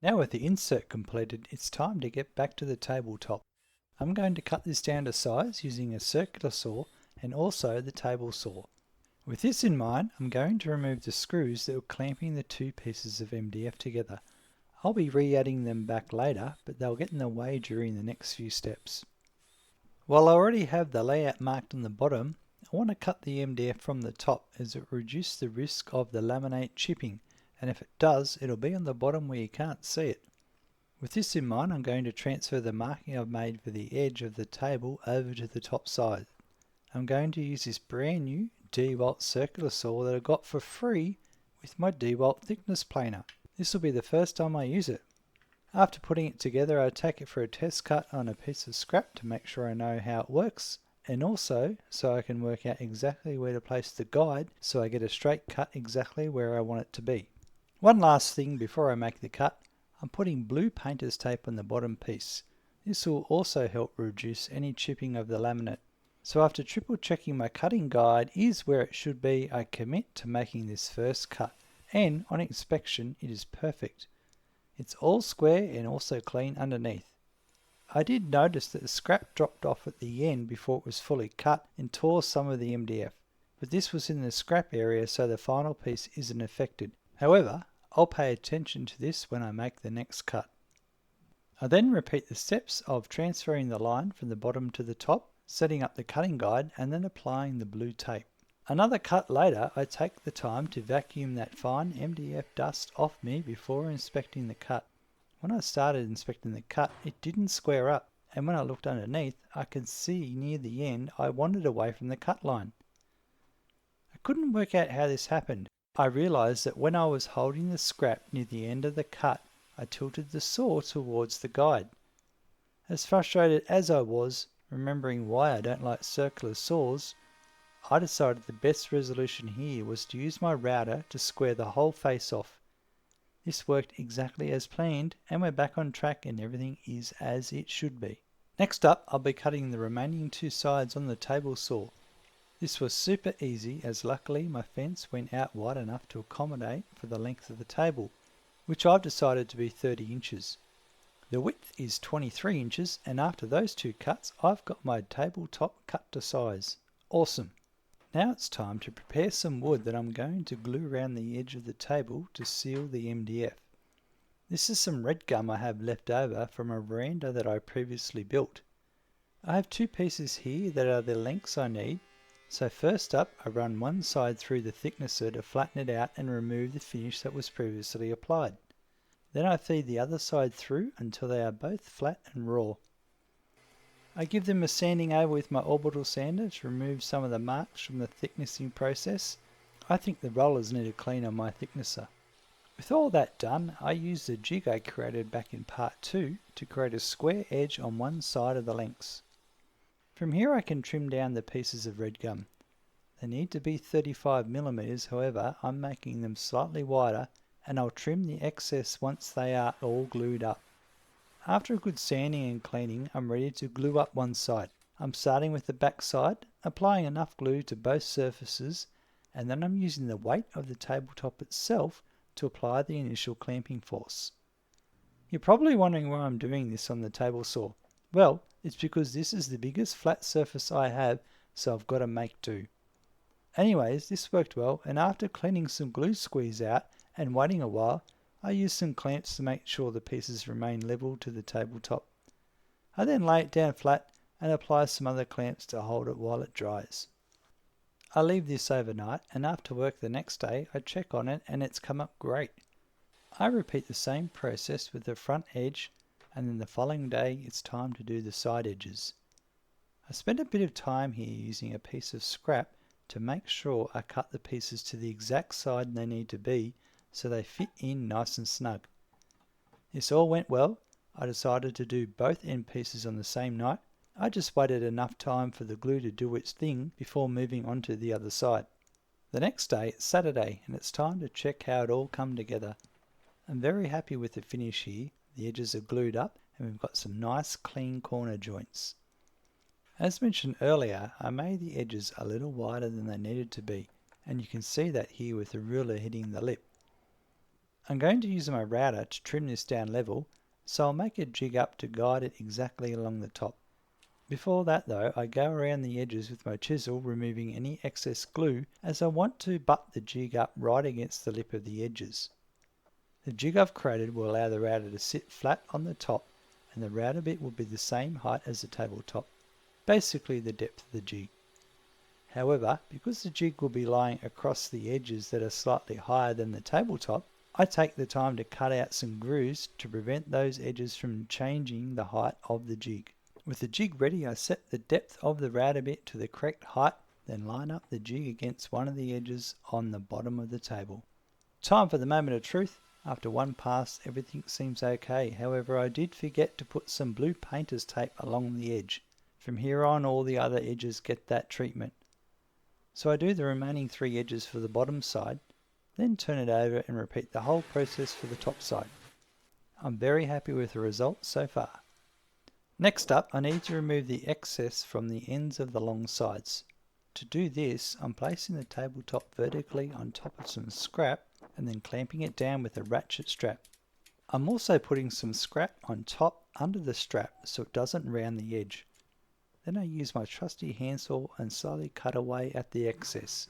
Now with the insert completed, it's time to get back to the tabletop. I'm going to cut this down to size using a circular saw and also the table saw. With this in mind, I'm going to remove the screws that were clamping the two pieces of MDF together. I'll be re-adding them back later, but they'll get in the way during the next few steps. While I already have the layout marked on the bottom, I want to cut the MDF from the top as it reduces the risk of the laminate chipping, and if it does, it'll be on the bottom where you can't see it. With this in mind, I'm going to transfer the marking I've made for the edge of the table over to the top side. I'm going to use this brand new DeWalt circular saw that I got for free with my DeWalt thickness planer. This will be the first time I use it. After putting it together, I take it for a test cut on a piece of scrap to make sure I know how it works, and also so I can work out exactly where to place the guide so I get a straight cut exactly where I want it to be. One last thing before I make the cut, I'm putting blue painter's tape on the bottom piece. This will also help reduce any chipping of the laminate. So after triple checking my cutting guide is where it should be, I commit to making this first cut, and on inspection it is perfect. It's all square and also clean underneath. I did notice that the scrap dropped off at the end before it was fully cut and tore some of the MDF, but this was in the scrap area so the final piece isn't affected. However, I'll pay attention to this when I make the next cut. I then repeat the steps of transferring the line from the bottom to the top, setting up the cutting guide and then applying the blue tape. Another cut later, I take the time to vacuum that fine MDF dust off me before inspecting the cut. When I started inspecting the cut, it didn't square up, and when I looked underneath, I could see near the end I wandered away from the cut line. I couldn't work out how this happened. I realized that when I was holding the scrap near the end of the cut, I tilted the saw towards the guide. As frustrated as I was, remembering why I don't like circular saws, I decided the best resolution here was to use my router to square the whole face off. This worked exactly as planned, and we're back on track and everything is as it should be. Next up, I'll be cutting the remaining two sides on the table saw. This was super easy as luckily my fence went out wide enough to accommodate for the length of the table, which I've decided to be 30 inches. The width is 23 inches, and after those two cuts I've got my tabletop cut to size. Awesome! Now it's time to prepare some wood that I'm going to glue around the edge of the table to seal the MDF. This is some red gum I have left over from a veranda that I previously built. I have two pieces here that are the lengths I need. So first up, I run one side through the thicknesser to flatten it out and remove the finish that was previously applied. Then I feed the other side through until they are both flat and raw. I give them a sanding over with my orbital sander to remove some of the marks from the thicknessing process. I think the rollers need a clean on my thicknesser. With all that done, I use the jig I created back in part 2 to create a square edge on one side of the lengths. From here I can trim down the pieces of red gum. They need to be 35mm, however I'm making them slightly wider, and I'll trim the excess once they are all glued up. After a good sanding and cleaning, I'm ready to glue up one side. I'm starting with the back side, applying enough glue to both surfaces, and then I'm using the weight of the tabletop itself to apply the initial clamping force. You're probably wondering why I'm doing this on the table saw. Well, it's because this is the biggest flat surface I have, so I've got to make do. Anyways, this worked well, and after cleaning some glue squeeze out and waiting a while, I used some clamps to make sure the pieces remain level to the tabletop. I then lay it down flat and apply some other clamps to hold it while it dries. I leave this overnight, and after work the next day I check on it and it's come up great. I repeat the same process with the front edge, and then the following day it's time to do the side edges. I spent a bit of time here using a piece of scrap to make sure I cut the pieces to the exact side they need to be so they fit in nice and snug. This all went well. I decided to do both end pieces on the same night. I just waited enough time for the glue to do its thing before moving on to the other side. The next day it's Saturday and it's time to check how it all come together. I'm very happy with the finish here. The edges are glued up and we've got some nice clean corner joints. As mentioned earlier, I made the edges a little wider than they needed to be, and you can see that here with the ruler hitting the lip. I'm going to use my router to trim this down level, so I'll make a jig up to guide it exactly along the top. Before that though, I go around the edges with my chisel, removing any excess glue, as I want to butt the jig up right against the lip of the edges. The jig I've created will allow the router to sit flat on the top, and the router bit will be the same height as the tabletop, basically the depth of the jig. However, because the jig will be lying across the edges that are slightly higher than the tabletop, I take the time to cut out some grooves to prevent those edges from changing the height of the jig. With the jig ready, I set the depth of the router bit to the correct height, then line up the jig against one of the edges on the bottom of the table. Time for the moment of truth. After one pass, everything seems okay. However, I did forget to put some blue painter's tape along the edge. From here on, all the other edges get that treatment. So I do the remaining 3 edges for the bottom side, then turn it over and repeat the whole process for the top side. I'm very happy with the result so far. Next up, I need to remove the excess from the ends of the long sides. To do this, I'm placing the tabletop vertically on top of some scrap and then clamping it down with a ratchet strap. I'm also putting some scrap on top under the strap so it doesn't round the edge. Then I use my trusty handsaw and slowly cut away at the excess,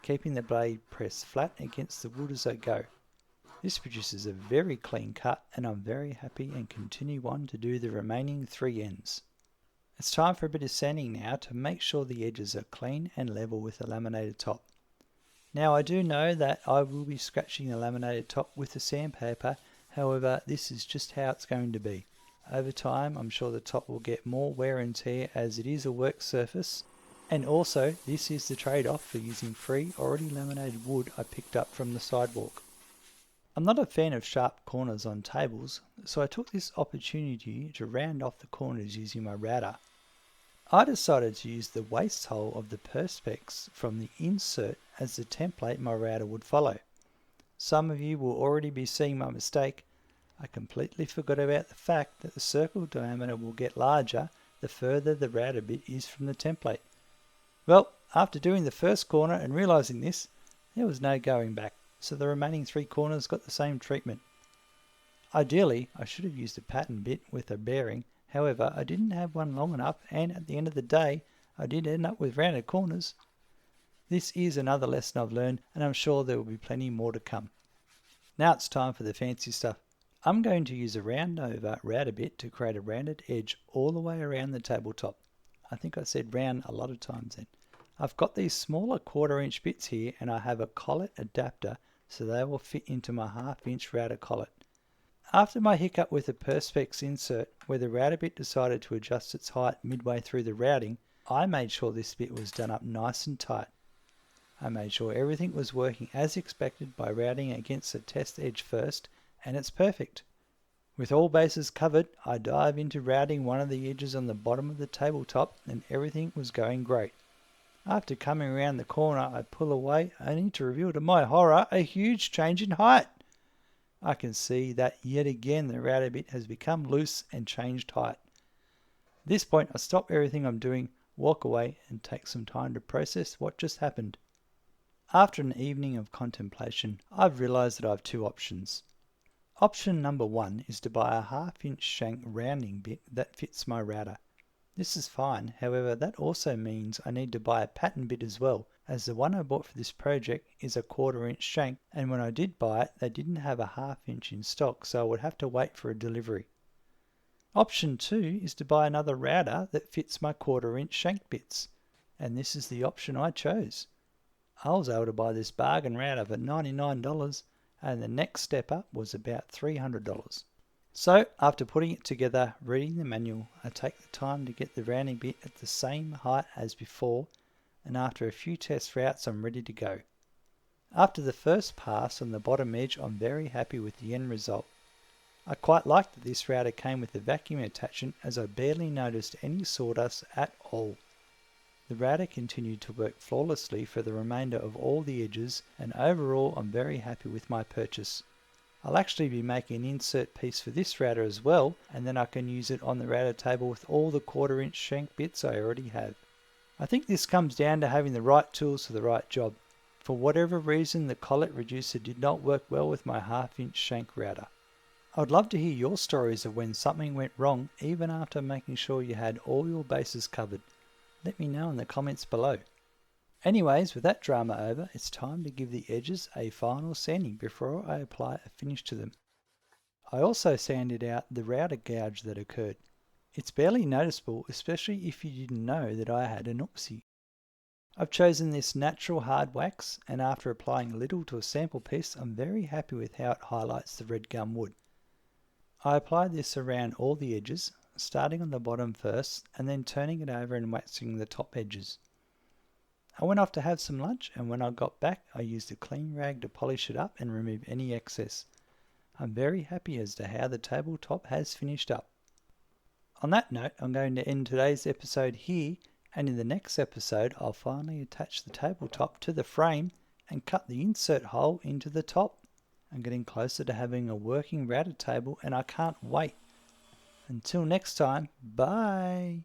keeping the blade pressed flat against the wood as I go. This produces a very clean cut, and I'm very happy and continue on to do the remaining 3 ends. It's time for a bit of sanding now to make sure the edges are clean and level with the laminated top. Now I do know that I will be scratching the laminated top with the sandpaper, however this is just how it's going to be. Over time I'm sure the top will get more wear and tear as it is a work surface, and also this is the trade-off for using free already laminated wood I picked up from the sidewalk. I'm not a fan of sharp corners on tables, so I took this opportunity to round off the corners using my router. I decided to use the waste hole of the perspex from the insert as the template my router would follow. Some of you will already be seeing my mistake. I completely forgot about the fact that the circle diameter will get larger the further the router bit is from the template. Well, after doing the first corner and realizing this, there was no going back, so the remaining 3 corners got the same treatment. Ideally, I should have used a pattern bit with a bearing, however I didn't have one long enough, and at the end of the day I did end up with rounded corners. This is another lesson I've learned, and I'm sure there will be plenty more to come. Now it's time for the fancy stuff. I'm going to use a round over router bit to create a rounded edge all the way around the tabletop. I think I said round a lot of times then. I've got these smaller 1/4 inch bits here, and I have a collet adapter so they will fit into my 1/2 inch router collet. After my hiccup with the perspex insert, where the router bit decided to adjust its height midway through the routing, I made sure this bit was done up nice and tight. I made sure everything was working as expected by routing against the test edge first, and it's perfect. With all bases covered, I dive into routing one of the edges on the bottom of the tabletop, and everything was going great. After coming around the corner, I pull away, only to reveal to my horror a huge change in height. I can see that yet again the router bit has become loose and changed height. At this point I stop everything I'm doing, walk away and take some time to process what just happened. After an evening of contemplation, I've realized that I have 2 options. Option number 1 is to buy a 1/2 inch shank rounding bit that fits my router. This is fine, however that also means I need to buy a pattern bit as well, as the one I bought for this project is a 1/4 inch shank, and when I did buy it they didn't have a 1/2 inch in stock, so I would have to wait for a delivery. Option 2 is to buy another router that fits my 1/4 inch shank bits, and this is the option I chose. I was able to buy this bargain router for $99, and the next step up was about $300. So after putting it together, reading the manual, I take the time to get the rounding bit at the same height as before, and after a few test routes I'm ready to go. After the first pass on the bottom edge, I'm very happy with the end result. I quite like that this router came with a vacuum attachment, as I barely noticed any sawdust at all. The router continued to work flawlessly for the remainder of all the edges, and overall I'm very happy with my purchase. I'll actually be making an insert piece for this router as well, and then I can use it on the router table with all the 1/4 inch shank bits I already have. I think this comes down to having the right tools for the right job. For whatever reason, the collet reducer did not work well with my 1/2" shank router. I would love to hear your stories of when something went wrong even after making sure you had all your bases covered. Let me know in the comments below. Anyways, with that drama over, it's time to give the edges a final sanding before I apply a finish to them. I also sanded out the router gouge that occurred. It's barely noticeable, especially if you didn't know that I had an oopsie. I've chosen this natural hard wax, and after applying a little to a sample piece, I'm very happy with how it highlights the red gum wood. I applied this around all the edges, starting on the bottom first, and then turning it over and waxing the top edges. I went off to have some lunch, and when I got back I used a clean rag to polish it up and remove any excess. I'm very happy as to how the tabletop has finished up. On that note, I'm going to end today's episode here, and in the next episode I'll finally attach the tabletop to the frame and cut the insert hole into the top. I'm getting closer to having a working router table and I can't wait. Until next time, bye!